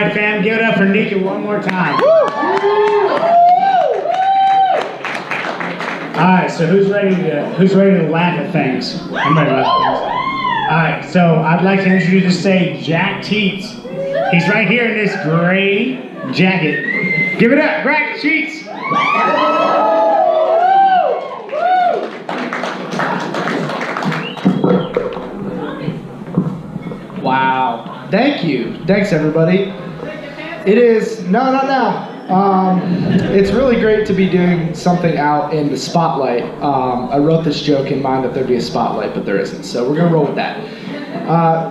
right, fam, give it up for Nika one more time. All right, so who's ready to laugh at things? I'm ready to laugh at things. All right, so I'd like to introduce you to say Jack Teets. He's right here in this gray jacket. Give it up, Jack Teets. Wow. Thank you. Thanks, everybody. It is, no, not now. It's really great to be doing something out in the spotlight. I wrote this joke in mind that there'd be a spotlight, but there isn't. So we're going to roll with that.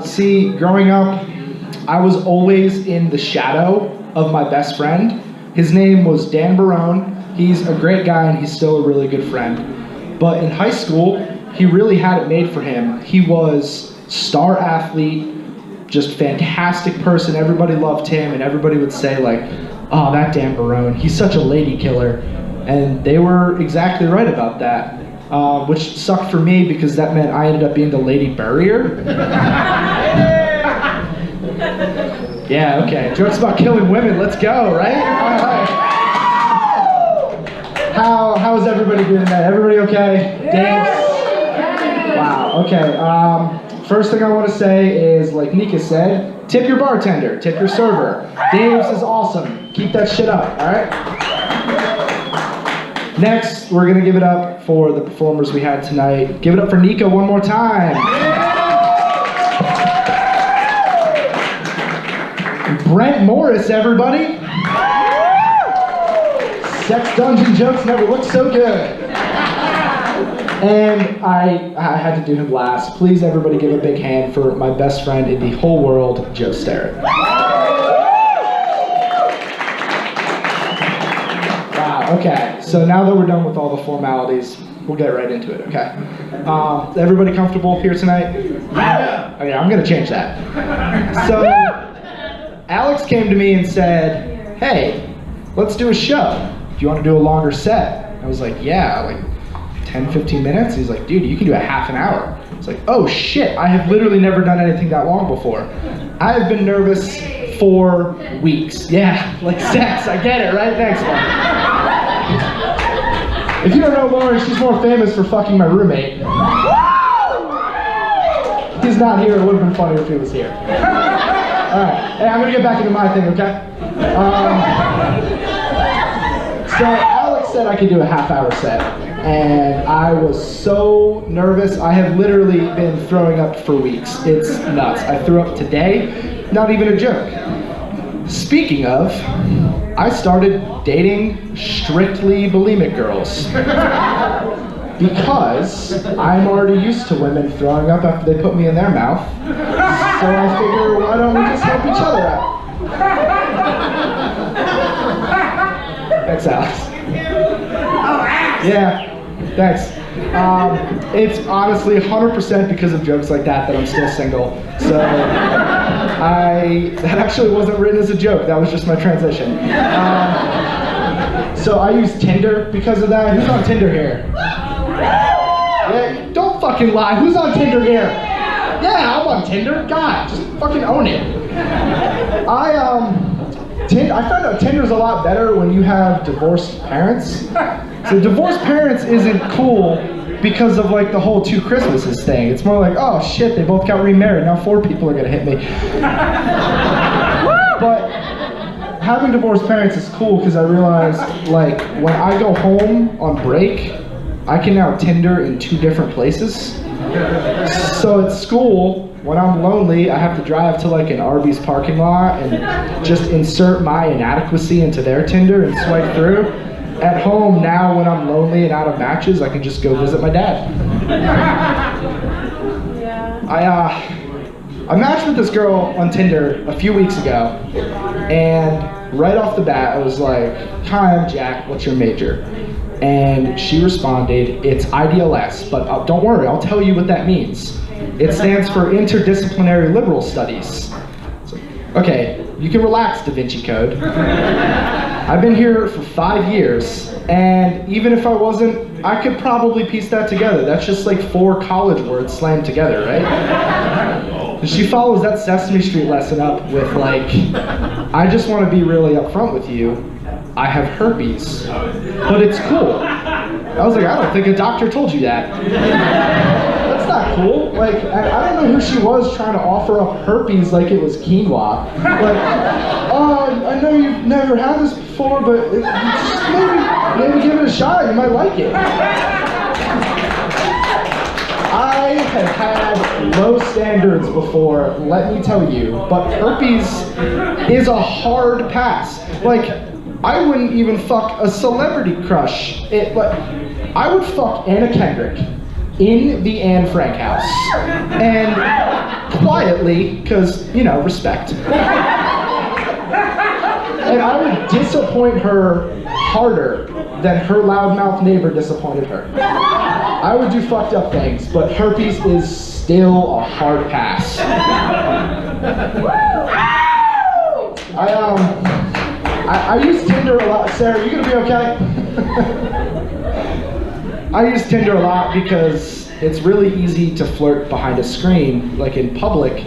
See, growing up, I was always in the shadow of my best friend. His name was Dan Barone. He's a great guy, and he's still a really good friend. But in high school, he really had it made for him. He was star athlete, just fantastic person. Everybody loved him, and everybody would say, like, oh, that Dan Barone, he's such a lady killer. And they were exactly right about that, which sucked for me because that meant I ended up being the lady barrier. Yeah, okay, jokes about killing women, let's go, right? All right. How is everybody doing tonight? Everybody okay? Dave? Wow, okay. First thing I want to say is, like Nika said, tip your bartender, tip your server. Dave's is awesome. Keep that shit up, all right? Next, we're going to give it up for the performers we had tonight. Give it up for Nika one more time. Brent Morris, everybody. Sex dungeon jokes never looked so good. And I had to do him last. Please, everybody, give a big hand for my best friend in the whole world, Joe Starrett. Wow, okay. So now that we're done with all the formalities, we'll get right into it, okay? Is everybody comfortable here tonight? Yeah. Okay, I'm going to change that. So, Alex came to me and said, hey, let's do a show. Do you want to do a longer set? I was like, yeah, like 10, 15 minutes? He's like, dude, you can do a half an hour. It's like, oh shit, I have literally never done anything that long before. I have been nervous for weeks. Yeah, like sex, I get it, right? Thanks, Lauren. If you don't know Lauren, she's more famous for fucking my roommate. He's not here, it would have been funnier if he was here. Alright, hey, I'm gonna get back into my thing, okay? So Alex said I could do a half-hour set, and I was so nervous. I have literally been throwing up for weeks. It's nuts. I threw up today, not even a joke. Speaking of, I started dating strictly bulimic girls. Because I'm already used to women throwing up after they put me in their mouth. So I figure, why don't we just help each other out? Thanks, Alex. Yeah, thanks. It's honestly 100% because of jokes like that I'm still single. So that actually wasn't written as a joke. That was just my transition. So I use Tinder because of that. Who's on Tinder here? Yeah, don't fucking lie. Who's on Tinder here? Yeah, I'm on Tinder. God, just fucking own it. I found out Tinder's a lot better when you have divorced parents. So divorced parents isn't cool because of like the whole 2 Christmases thing. It's more like, oh shit, they both got remarried. Now 4 people are gonna hit me. But having divorced parents is cool because I realized, like, when I go home on break, I can now Tinder in 2 different places. So at school, when I'm lonely, I have to drive to like an Arby's parking lot and just insert my inadequacy into their Tinder and swipe through. At home now, when I'm lonely and out of matches, I can just go visit my dad. I matched with this girl on Tinder a few weeks ago, and right off the bat, I was like, hi, I'm Jack, what's your major? And she responded, it's IDLS, but don't worry, I'll tell you what that means. It stands for Interdisciplinary Liberal Studies. So, okay, you can relax, Da Vinci Code. I've been here for 5 years, and even if I wasn't, I could probably piece that together. That's just like 4 college words slammed together, right? She follows that Sesame Street lesson up with like, I just want to be really upfront with you. I have herpes, but it's cool. I was like, I don't think a doctor told you that. That's not cool. Like, I don't know who she was trying to offer up herpes like it was quinoa. Like, I know you've never had this before, but just maybe give it a shot. You might like it. I have had low standards before, let me tell you, but herpes is a hard pass. Like, I wouldn't even fuck a celebrity crush. I would fuck Anna Kendrick in the Anne Frank house. And quietly, because, you know, respect. And I would disappoint her harder than her loudmouth neighbor disappointed her. I would do fucked up things, but herpes is still a hard pass. I use Tinder a lot. Sarah, you gonna be okay? I use Tinder a lot because it's really easy to flirt behind a screen. Like in public,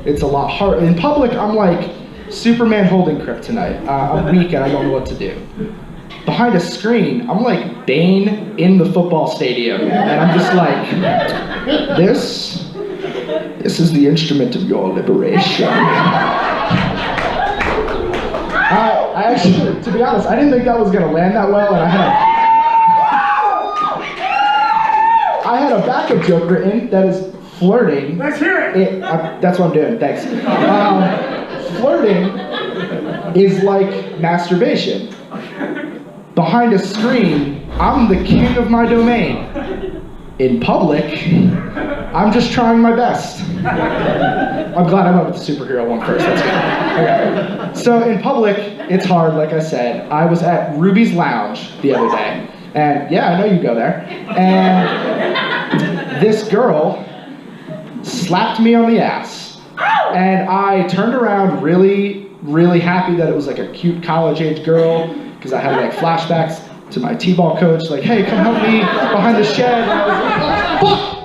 it's a lot harder. In public, I'm like Superman holding kryptonite. I'm weak and I don't know what to do. Behind a screen, I'm like Bane in the football stadium. And I'm just like, this is the instrument of your liberation. I actually, to be honest, I didn't think that was gonna land that well, and I had a backup joke written that is flirting. Let's hear it. That's what I'm doing, thanks. Flirting is like masturbation. Behind a screen, I'm the king of my domain. In public, I'm just trying my best. I'm glad I went with the superhero one first, that's good. Okay. So in public, it's hard, like I said. I was at Ruby's Lounge the other day, and yeah, I know you go there. And this girl slapped me on the ass. And I turned around really, really happy that it was like a cute college-age girl, because I had like flashbacks to my t-ball coach, like, hey, come help me behind the shed. And I was like, fuck!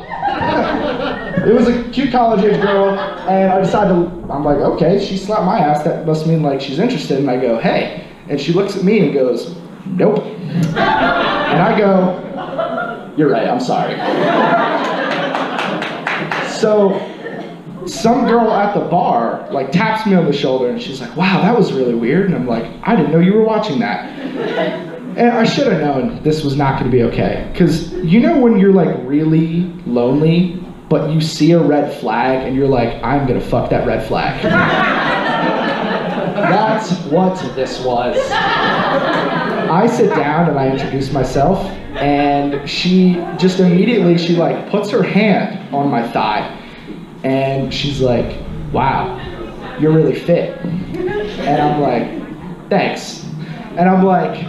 It was a cute college-age girl, and I decided I'm like, okay, she slapped my ass, that must mean like she's interested, and I go, hey. And she looks at me and goes, nope. And I go, you're right, I'm sorry. So, some girl at the bar like taps me on the shoulder and she's like, wow, that was really weird. And I'm like, I didn't know you were watching that. And I should have known this was not going to be okay. Because you know when you're like really lonely, but you see a red flag and you're like, I'm going to fuck that red flag. That's what this was. I sit down and I introduce myself, and she just immediately, she like puts her hand on my thigh. And she's like, wow, you're really fit. And I'm like, thanks. And I'm like,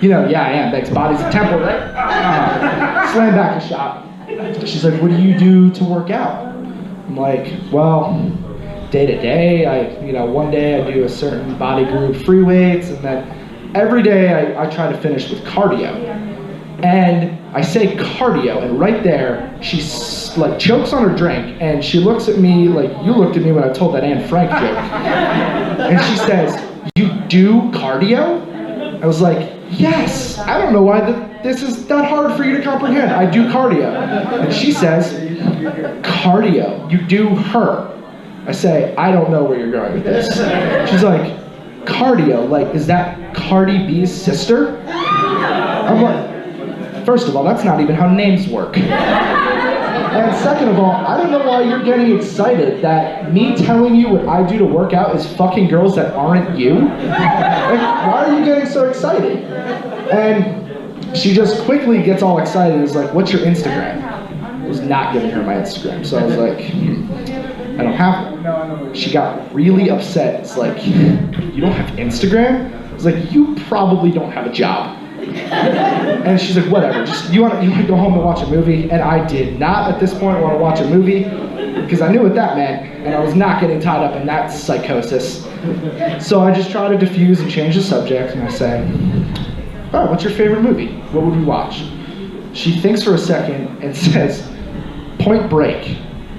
you know, yeah, I am, thanks. Body's a temple, right? Slam back a shot. She's like, what do you do to work out? I'm like, well, day to day, one day I do a certain body group, free weights, and then every day I try to finish with cardio. And I say cardio, and right there, she like chokes on her drink, and she looks at me like you looked at me when I told that Anne Frank joke. And she says, you do cardio? I was like, yes. I don't know why this is that hard for you to comprehend. I do cardio. And she says, cardio, you do her. I say, I don't know where you're going with this. She's like, cardio, like, is that Cardi B's sister? I'm like, first of all, that's not even how names work. And second of all, I don't know why you're getting excited that me telling you what I do to work out is fucking girls that aren't you. Like, why are you getting so excited? And she just quickly gets all excited and is like, what's your Instagram? I was not giving her my Instagram, so I was like, I don't have one. She got really upset. It's like, you don't have Instagram? I was like, you probably don't have a job. And she's like, whatever, just you want to go home and watch a movie? And I did not at this point want to watch a movie because I knew what that meant, and I was not getting tied up in that psychosis. So I just try to diffuse and change the subject, and I say, oh, what's your favorite movie? What would we watch? She thinks for a second and says, Point Break.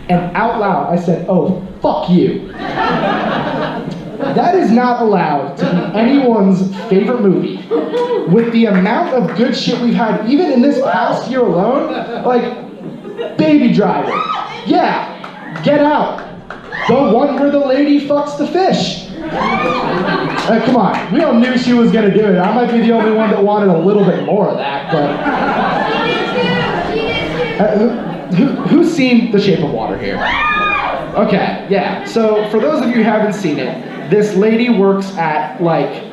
And out loud I said, oh, fuck you. That is not allowed to be anyone's favorite movie. With the amount of good shit we've had, even in this past year alone, like Baby Driver. Yeah, Get Out. The one where the lady fucks the fish. Come on, we all knew she was gonna do it. I might be the only one that wanted a little bit more of that, but... who's seen The Shape of Water here? Okay, yeah. So for those of you who haven't seen it, this lady works at like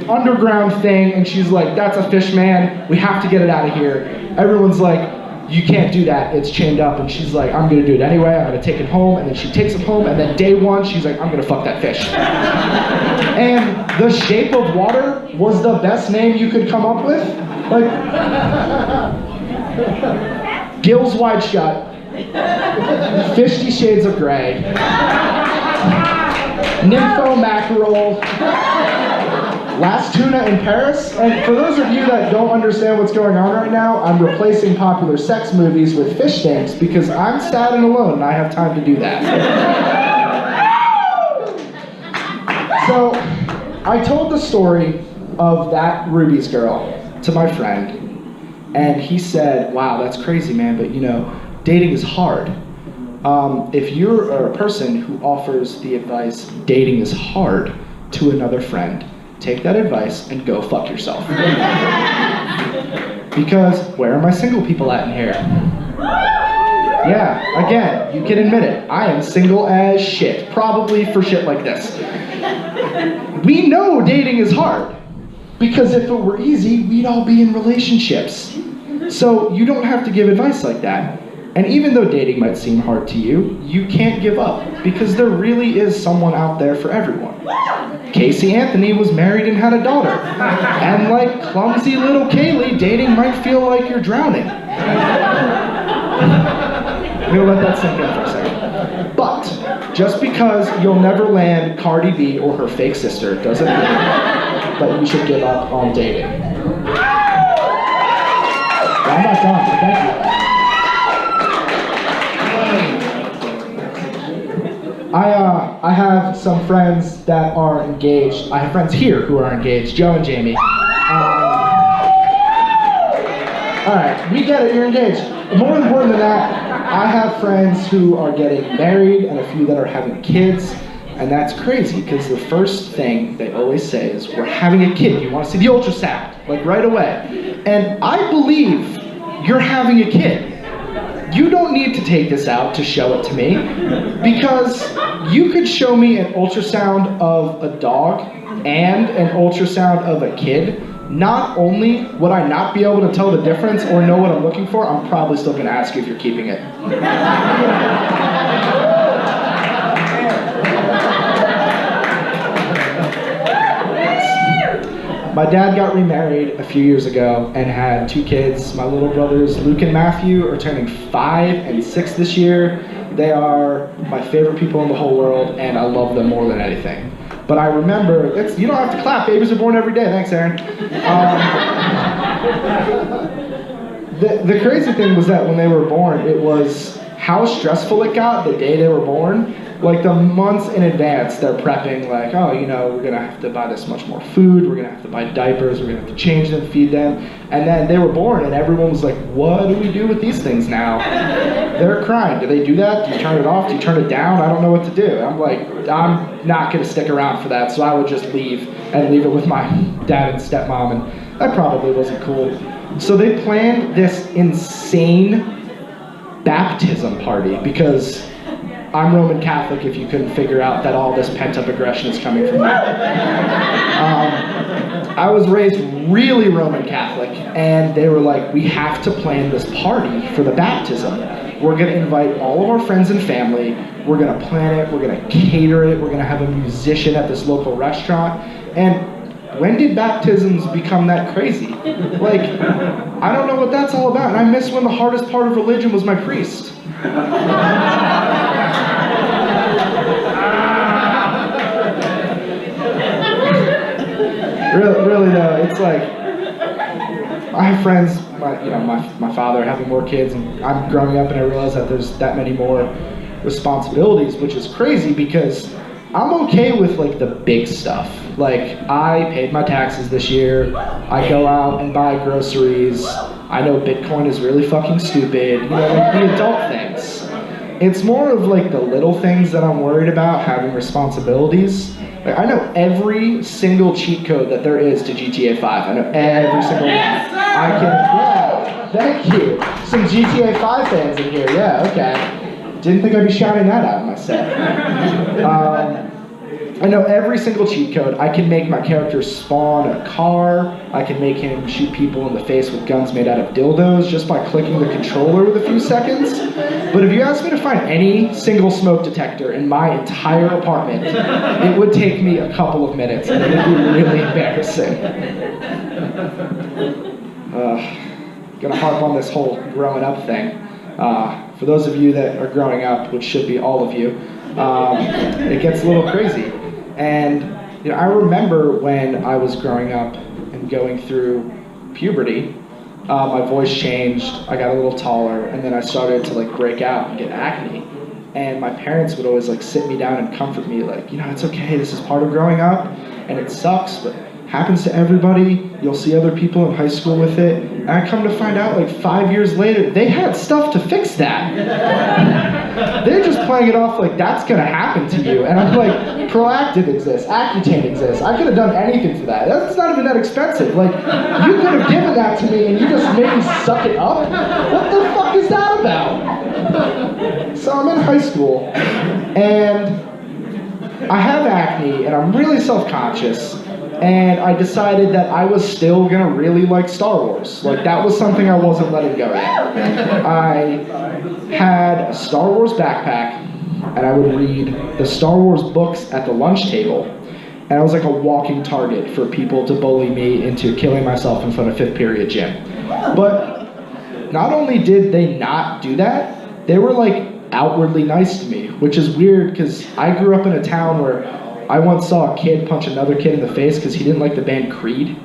underground thing, and she's like, "That's a fish man. We have to get it out of here." Everyone's like, "You can't do that. It's chained up." And she's like, "I'm gonna do it anyway. I'm gonna take it home." And then she takes it home, and then day one, she's like, "I'm gonna fuck that fish." And The Shape of Water was the best name you could come up with. Like, gills wide shut, 50 Shades of Grey, nympho mackerel, last tuna in Paris. And for those of you that don't understand what's going on right now, I'm replacing popular sex movies with fish things because I'm sad and alone and I have time to do that. So I told the story of that Ruby's girl to my friend, and he said, "Wow, that's crazy, man, but you know, dating is hard." If you're a person who offers the advice, dating is hard, to another friend, take that advice and go fuck yourself. Because where are my single people at in here? Yeah, again, you can admit it. I am single as shit, probably for shit like this. We know dating is hard, because if it were easy, we'd all be in relationships. So you don't have to give advice like that. And even though dating might seem hard to you, you can't give up, because there really is someone out there for everyone. Casey Anthony was married and had a daughter. And like clumsy little Kaylee, dating might feel like you're drowning. I'm gonna let that sink in for a second. But just because you'll never land Cardi B or her fake sister doesn't mean that you should give up on dating. I'm not done, so thank you. I have some friends that are engaged. I have friends here who are engaged, Joe and Jamie. All right, we get it, you're engaged. More important than that, I have friends who are getting married and a few that are having kids, and that's crazy because the first thing they always say is, "We're having a kid, you want to see the ultrasound?" Like right away. And I believe you're having a kid. You don't need to take this out to show it to me, because you could show me an ultrasound of a dog and an ultrasound of a kid. Not only would I not be able to tell the difference or know what I'm looking for, I'm probably still going to ask you if you're keeping it. My dad got remarried a few years ago and had 2 kids. My little brothers, Luke and Matthew, are turning 5 and 6 this year. They are my favorite people in the whole world, and I love them more than anything. But I remember, you don't have to clap, babies are born every day. Thanks, Aaron. The crazy thing was that when they were born, it was how stressful it got the day they were born. Like the months in advance, they're prepping like, oh, you know, we're gonna have to buy this much more food, we're gonna have to buy diapers, we're gonna have to change them, feed them. And then they were born and everyone was like, what do we do with these things now? They're crying. Do they do that? Do you turn it off? Do you turn it down? I don't know what to do. I'm like, I'm not gonna stick around for that, so I would just leave and leave it with my dad and stepmom, and that probably wasn't cool. So they planned this insane baptism party, because I'm Roman Catholic, if you couldn't figure out that all this pent-up aggression is coming from that. I was raised really Roman Catholic, and they were like, we have to plan this party for the baptism. We're gonna invite all of our friends and family, we're gonna plan it, we're gonna cater it, we're gonna have a musician at this local restaurant. And when did baptisms become that crazy? Like, I don't know what that's all about, and I miss when the hardest part of religion was my priest. Really though, it's like, I have friends, my father having more kids, and I'm growing up and I realize that there's that many more responsibilities, which is crazy because I'm okay with like the big stuff. Like, I paid my taxes this year. I go out and buy groceries. I know Bitcoin is really fucking stupid. You know, like the adult things. It's more of like the little things that I'm worried about, having responsibilities. Like, I know every single cheat code that there is to GTA 5. I know every single one. I can, yeah, thank you. Some GTA 5 fans in here, yeah, okay. Didn't think I'd be shouting that out in my set. I know every single cheat code. I can make my character spawn a car. I can make him shoot people in the face with guns made out of dildos just by clicking the controller with a few seconds. But if you asked me to find any single smoke detector in my entire apartment, it would take me a couple of minutes and it would be really embarrassing. Gonna harp on this whole growing up thing. For those of you that are growing up, which should be all of you, it gets a little crazy. And you know, I remember when I was growing up and going through puberty, my voice changed, I got a little taller, and then I started to like break out and get acne. And my parents would always like sit me down and comfort me, like, you know, it's okay, this is part of growing up, and it sucks, but happens to everybody. You'll see other people in high school with it. And I come to find out like 5 years later, they had stuff to fix that. They're just playing it off like that's gonna happen to you. And I'm like, Proactiv exists, Accutane exists. I could have done anything for that. That's not even that expensive. Like, you could have given that to me and you just made me suck it up? What the fuck is that about? So I'm in high school and I have acne and I'm really self-conscious. And I decided that I was still gonna really like Star Wars. Like, that was something I wasn't letting go yet. I had a Star Wars backpack, and I would read the Star Wars books at the lunch table. And I was like a walking target for people to bully me into killing myself in front of 5th period gym. But not only did they not do that, they were like outwardly nice to me, which is weird because I grew up in a town where I once saw a kid punch another kid in the face because he didn't like the band Creed.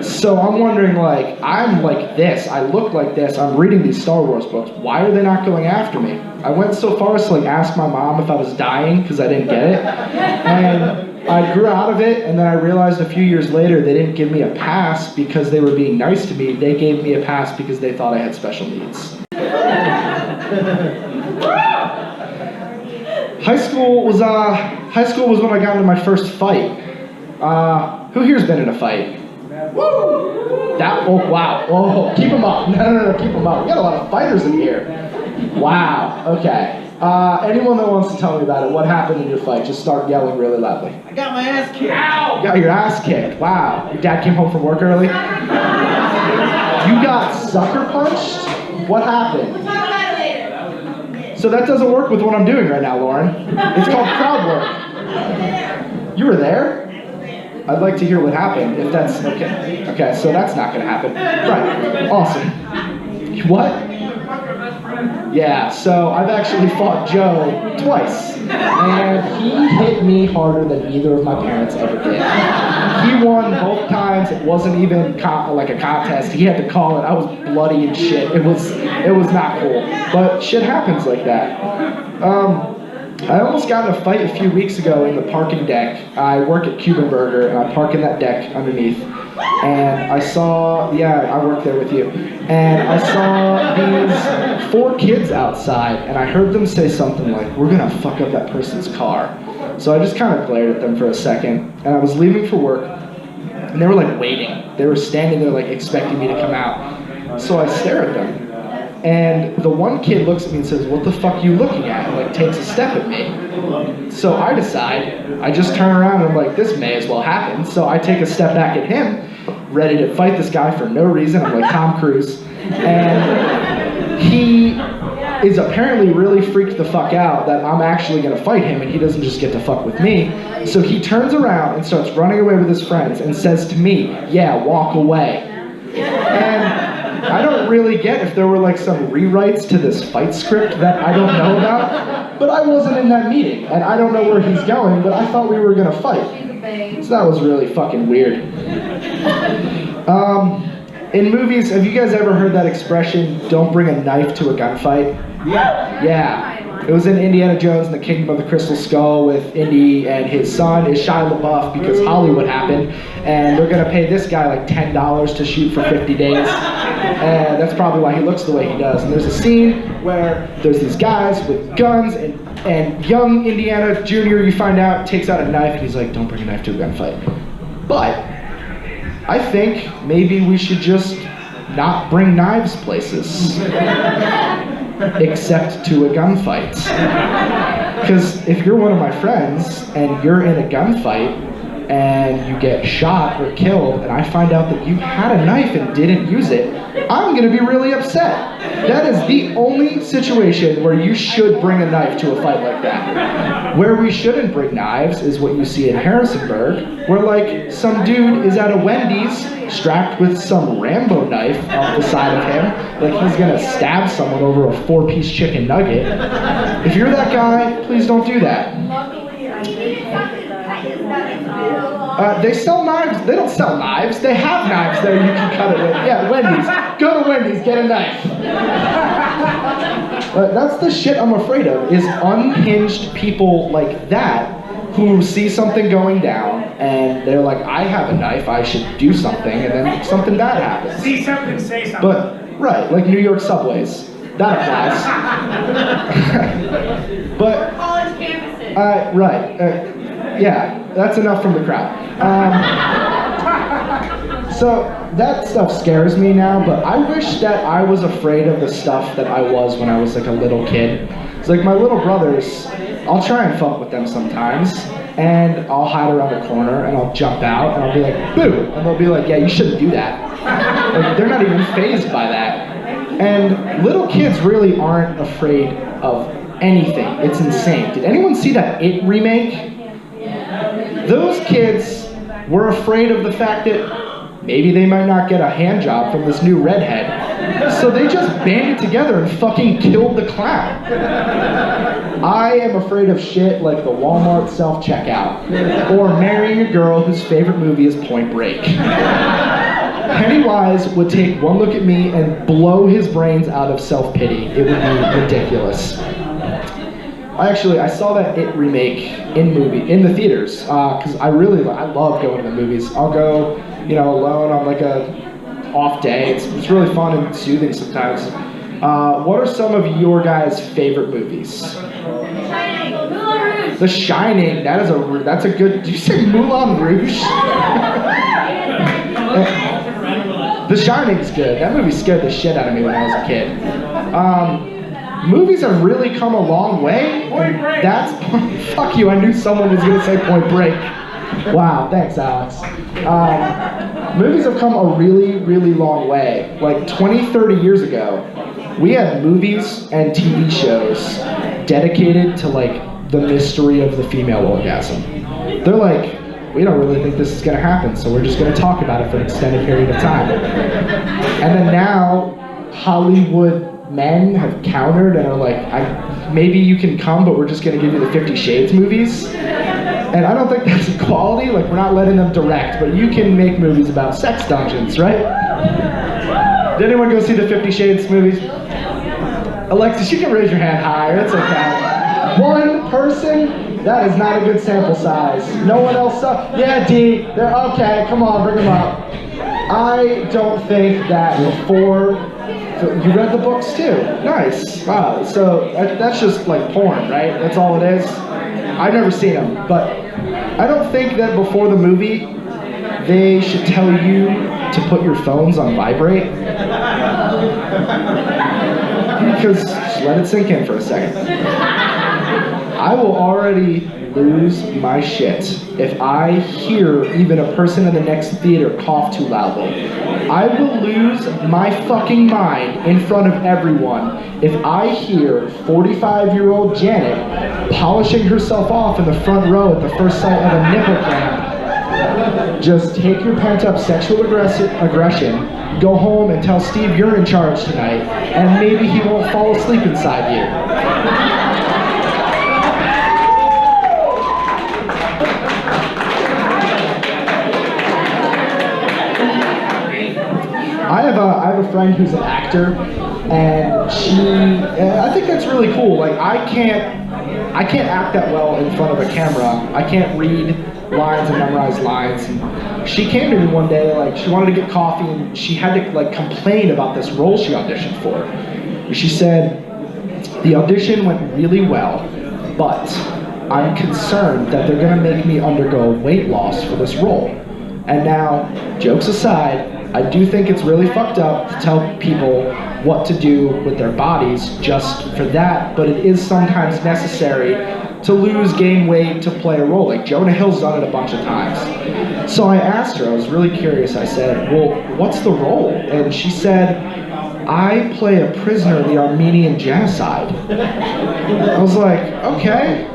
So I'm wondering, like, I'm like this, I look like this, I'm reading these Star Wars books, why are they not going after me? I went so far as to like ask my mom if I was dying because I didn't get it. And I grew out of it, and then I realized a few years later they didn't give me a pass because they were being nice to me, they gave me a pass because they thought I had special needs. High school was when I got into my first fight. Who here's been in a fight? Woo! Oh wow. Oh, keep them up. No, keep them up. We got a lot of fighters in here. Wow. Okay. Anyone that wants to tell me about it, what happened in your fight? Just start yelling really loudly. I got my ass kicked. Ow! You got your ass kicked. Wow. Your dad came home from work early? You got sucker punched? What happened? So that doesn't work with what I'm doing right now, Lauren. It's called crowd work. You were there? I'd like to hear what happened, if that's okay. Okay, so that's not gonna happen. Right, awesome. What? Yeah, so I've actually fought Joe twice. And he hit me harder than either of my parents ever did. He won both times. It wasn't even like a contest. He had to call it. I was bloody and shit. It was not cool. But shit happens like that. I almost got in a fight a few weeks ago in the parking deck. I work at Cuban Burger, and I park in that deck underneath. And I saw, yeah, I work there with you. And I saw these 4 kids outside, and I heard them say something like, "We're gonna fuck up that person's car." So I just kind of glared at them for a second, and I was leaving for work, and they were like waiting. They were standing there like expecting me to come out. So I stare at them. And the one kid looks at me and says, "What the fuck are you looking at?" and like takes a step at me. So I decide, I just turn around and I'm like, this may as well happen. So I take a step back at him, ready to fight this guy for no reason. I'm like Tom Cruise. And he is apparently really freaked the fuck out that I'm actually gonna fight him and he doesn't just get to fuck with me. So he turns around and starts running away with his friends and says to me, "Yeah, walk away." And I don't really get if there were like some rewrites to this fight script that I don't know about, but I wasn't in that meeting, and I don't know where he's going, but I thought we were gonna fight. So that was really fucking weird. In movies, have you guys ever heard that expression, "Don't bring a knife to a gunfight"? Yeah. Yeah. It was in Indiana Jones and the Kingdom of the Crystal Skull with Indy and his son is Shia LaBeouf because Hollywood happened, and they're gonna pay this guy like $10 to shoot for 50 days, and that's probably why he looks the way he does. And there's a scene where there's these guys with guns, and young Indiana Jr., you find out, takes out a knife, and he's like, don't bring a knife to a gunfight. But I think maybe we should just not bring knives places. Except to a gunfight. Because if you're one of my friends and you're in a gunfight and you get shot or killed and I find out that you had a knife and didn't use it, I'm gonna be really upset. That is the only situation where you should bring a knife to a fight like that. Where we shouldn't bring knives is what you see in Harrisonburg, where like some dude is at a Wendy's strapped with some Rambo knife off the side of him, like he's gonna stab someone over a 4-piece chicken nugget. If you're that guy, please don't do that. They sell knives. They don't sell knives. They have knives there you can cut it with. Yeah, Wendy's. Go to Wendy's, get a knife. That's the shit I'm afraid of, is unhinged people like that who see something going down and they're like, I have a knife, I should do something, and then something bad happens. See something, say something. But, right, like New York subways. That applies. But, college campuses. right. Yeah, that's enough from the crowd. So that stuff scares me now, but I wish that I was afraid of the stuff that I was when I was like a little kid. It's like my little brothers, I'll try and fuck with them sometimes, and I'll hide around a corner and I'll jump out and I'll be like, boo! And they'll be like, yeah, you shouldn't do that. Like, they're not even fazed by that. And little kids really aren't afraid of anything. It's insane. Did anyone see that It remake? Those kids were afraid of the fact that maybe they might not get a hand job from this new redhead. So they just banded together and fucking killed the clown. I am afraid of shit like the Walmart self-checkout, or marrying a girl whose favorite movie is Point Break. Pennywise would take one look at me and blow his brains out of self-pity. It would be ridiculous. I saw that It remake in the theaters, because I love going to the movies. I'll go, alone on like a off day. It's really fun and soothing sometimes. What are some of your guys' favorite movies? The Shining. That's a good. Did you say Moulin Rouge? The Shining's good. That movie scared the shit out of me when I was a kid. Movies have really come a long way. Point Break. Fuck you. I knew someone was gonna say Point Break. Wow, thanks, Alex. Movies have come a really, really long way. Like 20, 30 years ago, we had movies and TV shows dedicated to like the mystery of the female orgasm. They're like, we don't really think this is gonna happen, so we're just gonna talk about it for an extended period of time. And then now, Hollywood men have countered and are like, maybe you can come, but we're just gonna give you the 50 Shades movies. And I don't think that's equality, like we're not letting them direct, but you can make movies about sex dungeons, right? Did anyone go see the 50 Shades movies? Alexis, you can raise your hand higher, it's okay. One person? That is not a good sample size. No one else saw? Yeah, D, they're okay, come on, bring them up. I don't think that before, you read the books too, nice, wow, so that's just like porn, right? That's all it is? I've never seen them, but I don't think that before the movie, they should tell you to put your phones on vibrate. Because, just let it sink in for a second. I will already lose my shit if I hear even a person in the next theater cough too loudly. I will lose my fucking mind in front of everyone if I hear 45-year-old Janet polishing herself off in the front row at the first sight of a nipple clamp. Just take your pent-up sexual aggression, go home and tell Steve you're in charge tonight, and maybe he won't fall asleep inside you. I have a friend who's an actor, And I think that's really cool. Like I can't act that well in front of a camera. I can't read lines and memorize lines. And she came to me one day, like she wanted to get coffee, and she had to like complain about this role she auditioned for. And she said, the audition went really well, but I'm concerned that they're gonna make me undergo weight loss for this role. And now, jokes aside, I do think it's really fucked up to tell people what to do with their bodies just for that, but it is sometimes necessary to lose, gain weight, to play a role. Like Jonah Hill's done it a bunch of times. So I asked her, I was really curious, I said, well, what's the role? And she said, I play a prisoner of the Armenian genocide. I was like, okay.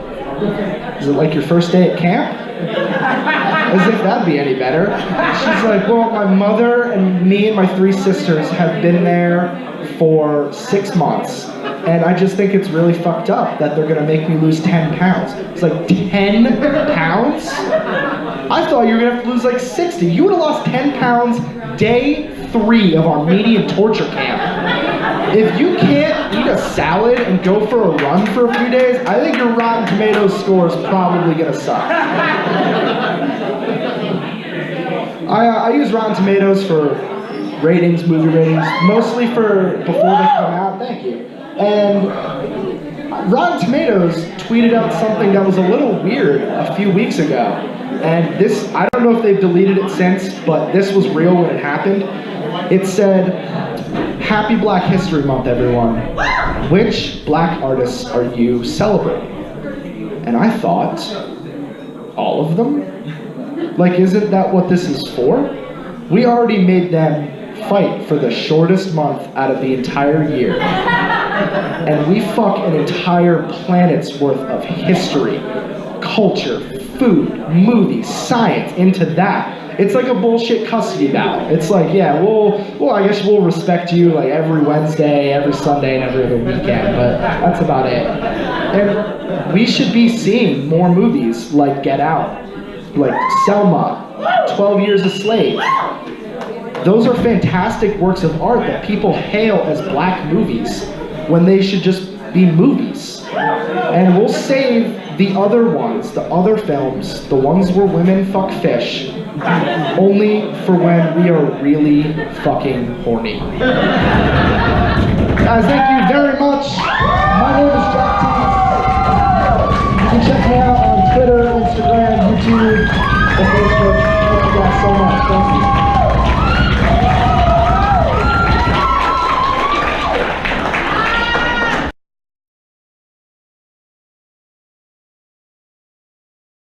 Is it like your first day at camp? As if that'd be any better. She's like, well, my mother and me and my 3 sisters have been there for 6 months. And I just think it's really fucked up that they're gonna make me lose 10 pounds. It's like, 10 pounds? I thought you were gonna have to lose like 60. You would've lost 10 pounds day 3 of Armenian torture camp. If you can't eat a salad and go for a run for a few days, I think your Rotten Tomatoes score is probably gonna suck. I use Rotten Tomatoes for ratings, movie ratings, mostly for before they come out. Thank you. And Rotten Tomatoes tweeted out something that was a little weird a few weeks ago. And this, I don't know if they've deleted it since, but this was real when it happened. It said, Happy Black History Month, everyone. Which black artists are you celebrating? And I thought, all of them? Like, isn't that what this is for? We already made them fight for the shortest month out of the entire year. And we fuck an entire planet's worth of history, culture, food, movies, science into that. It's like a bullshit custody battle. It's like, yeah, well, I guess we'll respect you like every Wednesday, every Sunday, and every other weekend, but that's about it. And we should be seeing more movies like Get Out, like Selma, 12 Years a Slave. Those are fantastic works of art that people hail as black movies when they should just be movies. And we'll save the other ones, the other films, the ones where women fuck fish, only for when we are really fucking horny. Guys, thank you very much. My name is Jack Teets. You can check me out on Twitter, Instagram, YouTube, and Facebook. Thank you guys so much. Thank you.